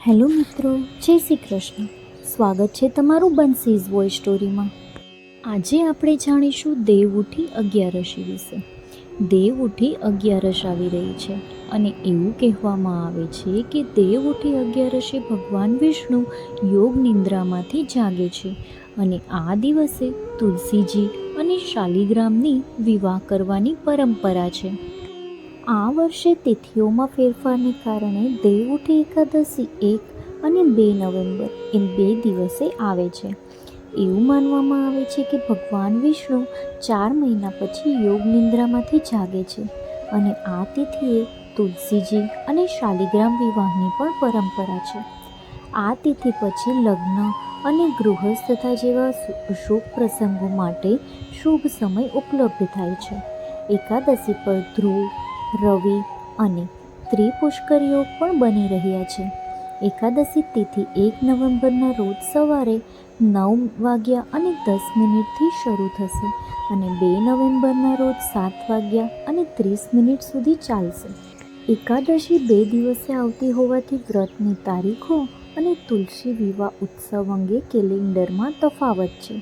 Hello મિત્રો, જય શ્રી કૃષ્ણ. સ્વાગત છે તમારું બંસીઝ વોઇસ સ્ટોરીમાં. આજે આપણે જાણીશું દેવઉઠી અગિયારસી વિશે. દેવઉઠી અગિયારસ આવી રહી છે અને એવું કહેવામાં આવે છે કે દેવઉઠી અગિયારસે ભગવાન વિષ્ણુ યોગ નિંદ્રામાંથી જાગે છે અને આ દિવસે તુલસીજી અને શાલિગ્રામની વિવાહ કરવાની પરંપરા છે. આ વર્ષે તિથિઓમાં ફેરફારને કારણે દેવઉઠી એકાદશી 1 અને 2 નવેમ્બર એમ 2 દિવસે આવે છે. એવું માનવામાં આવે છે કે ભગવાન વિષ્ણુ 4 મહિના પછી યોગ નિંદ્રામાંથી જાગે છે અને આ તિથિએ તુલસીજી અને શાલિગ્રામ વિવાહની પણ પરંપરા છે. આ તિથિ પછી લગ્ન અને ગૃહસ્થતા જેવા શુભ પ્રસંગો માટે શુભ સમય ઉપલબ્ધ થાય છે. એકાદશી પર ધ્રુવ, રવિ અને ત્રિપુષ્કર યોગ પણ બની રહ્યા છે. એકાદશી તિથિ 1 નવેમ્બરના રોજ સવારે 9:10 શરૂ થશે અને 2 નવેમ્બરના રોજ 7:30 સુધી ચાલશે. એકાદશી 2 દિવસે આવતી હોવાથી વ્રતની તારીખો અને તુલસી વિવાહ ઉત્સવ અંગે કેલેન્ડરમાં તફાવત છે.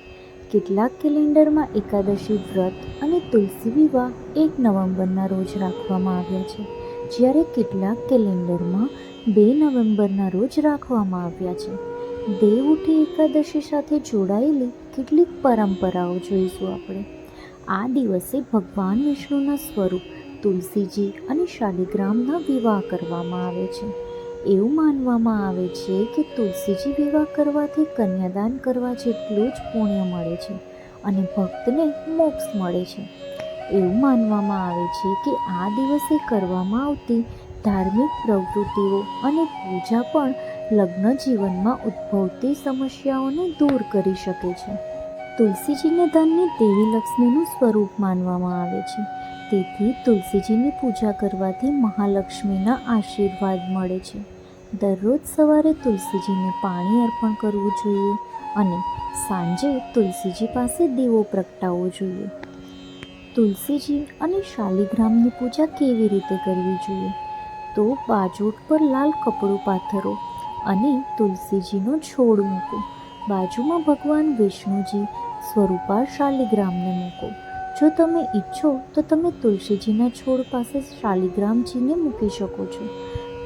કેટલાક કેલેન્ડરમાં એકાદશી વ્રત અને તુલસી વિવાહ 1 નવેમ્બરના રોજ રાખવામાં આવ્યા છે, જ્યારે કેટલાક કેલેન્ડરમાં 2 નવેમ્બરના રોજ રાખવામાં આવ્યા છે. દેવઉઠી એકાદશી સાથે જોડાયેલી કેટલીક પરંપરાઓ જોઈશું આપણે. આ દિવસે ભગવાન વિષ્ણુના સ્વરૂપ તુલસીજી અને શાલિગ્રામના વિવાહ કરવામાં આવે છે. એવું માનવામાં આવે છે કે તુલસીજી વિવાહ કરવાથી કન્યાદાન કરવા જેટલું જ પુણ્ય મળે છે અને ભક્તને મોક્ષ મળે છે. એવું માનવામાં આવે છે કે આ દિવસે કરવામાં આવતી ધાર્મિક પ્રવૃત્તિઓ અને પૂજા પણ લગ્ન જીવનમાં ઉદ્ભવતી સમસ્યાઓને દૂર કરી શકે છે. તુલસીજીને ધનની દેવી લક્ષ્મીનું સ્વરૂપ માનવામાં આવે છે, તેથી તુલસીજીની પૂજા કરવાથી મહાલક્ષ્મીના આશીર્વાદ મળે છે. દરરોજ સવારે તુલસીજીને પાણી અર્પણ કરવું જોઈએ અને સાંજે તુલસીજી પાસે દીવો પ્રગટાવવો જોઈએ. તુલસીજી અને શાલિગ્રામની પૂજા કેવી રીતે કરવી જોઈએ? તો બાજોટ પર લાલ કપડું પાથરો અને તુલસીજીનો છોડ મૂકો. બાજુમાં ભગવાન વિષ્ણુજી સ્વરૂપા શાલિગ્રામને મૂકો. જો તમે ઈચ્છો તો તમે તુલસીજીના છોડ પાસે શાલિગ્રામજીને મૂકી શકો છો.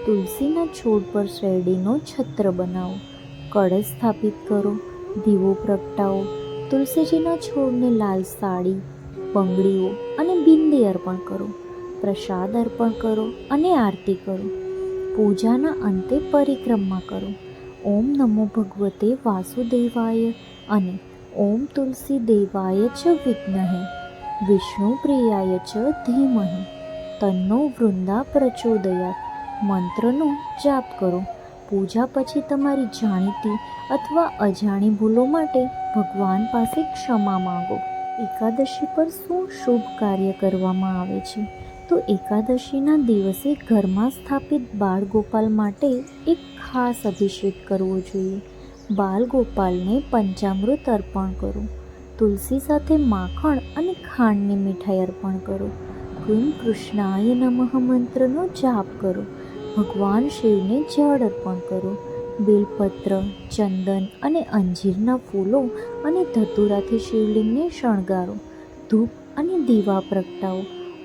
તુલસીના છોડ પર શેરડીનો છત્ર બનાવો, કળશ સ્થાપિત કરો, દીવો પ્રગટાવો. તુલસીજીના છોડને લાલ સાડી, બંગડીઓ અને બિંદી અર્પણ કરો. પ્રસાદ અર્પણ કરો અને આરતી કરો. પૂજાના અંતે પરિક્રમા કરો. ઓમ નમો ભગવતે વાસુદેવાય અને ઓમ તુલસી દેવાય ચ વિદ્મહે વિષ્ણુ પ્રિયાય ચ ધીમહિ તન્નો વૃંદા પ્રચોદયાત મંત્રનો જાપ કરો. પૂજા પછી તમારી જાણીતી અથવા અજાણી ભૂલો માટે ભગવાન પાસે ક્ષમા માંગો. એકાદશી પર શું શુભ કાર્ય કરવામાં આવે છે? તો એકાદશીના દિવસે ઘરમાં સ્થાપિત બાળગોપાલ માટે એક ખાસ અભિષેક કરવો જોઈએ. બાલગોપાલને પંચામૃત અર્પણ કરો. તુલસી સાથે માખણ અને ખાંડની મીઠાઈ અર્પણ કરો. કૃમ કૃષ્ણાય નમઃ મંત્રનો જાપ કરો. ભગવાન શિવને જળ અર્પણ કરો. બેલપત્ર, ચંદન અને અંજીરના ફૂલો અને ધતુરાથી શિવલિંગને શણગારો. ધૂપ અને દીવા પ્રગટાવો.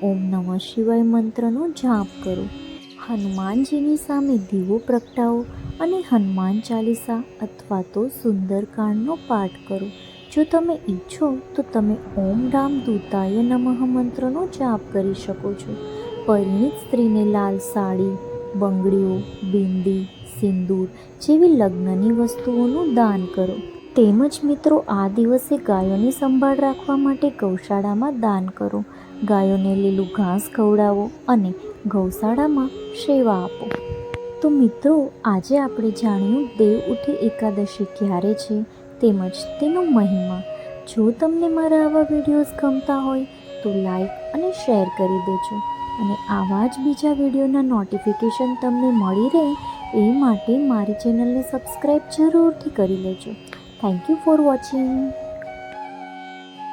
ઓમ નમઃ શિવાય મંત્રનો જાપ કરો. હનુમાનજીની સામે દીવો પ્રગટાવો અને હનુમાન ચાલીસા અથવા તો સુંદરકાંડનો પાઠ કરો. જો તમે ઈચ્છો તો તમે ઓમ રામ દૂતાય નમઃ મંત્રનો જાપ કરી શકો છો. પરિણીત સ્ત્રીને લાલ સાડી, બંગડીઓ, બિંદી, સિંદૂર જેવી લગ્નની વસ્તુઓનું દાન કરો. તેમજ મિત્રો, આ દિવસે ગાયોની સંભાળ રાખવા માટે ગૌશાળામાં દાન કરો. ગાયોને લીલું ઘાસ ખવડાવો અને ગૌશાળામાં સેવા આપો. તો મિત્રો, આજે આપણે જાણ્યું દેવઉઠી એકાદશી ક્યારે છે તેમજ તેનો મહિમા. જો તમને મારા આવા વિડીયોઝ ગમતા હોય તો લાઈક અને શેર કરી દેજો અને આવા જ બીજા વિડીયોના નોટિફિકેશન તમને મળી રહે એ માટે મારી ચેનલને સબસ્ક્રાઈબ જરૂરથી કરી લેજો. Thank you for watching.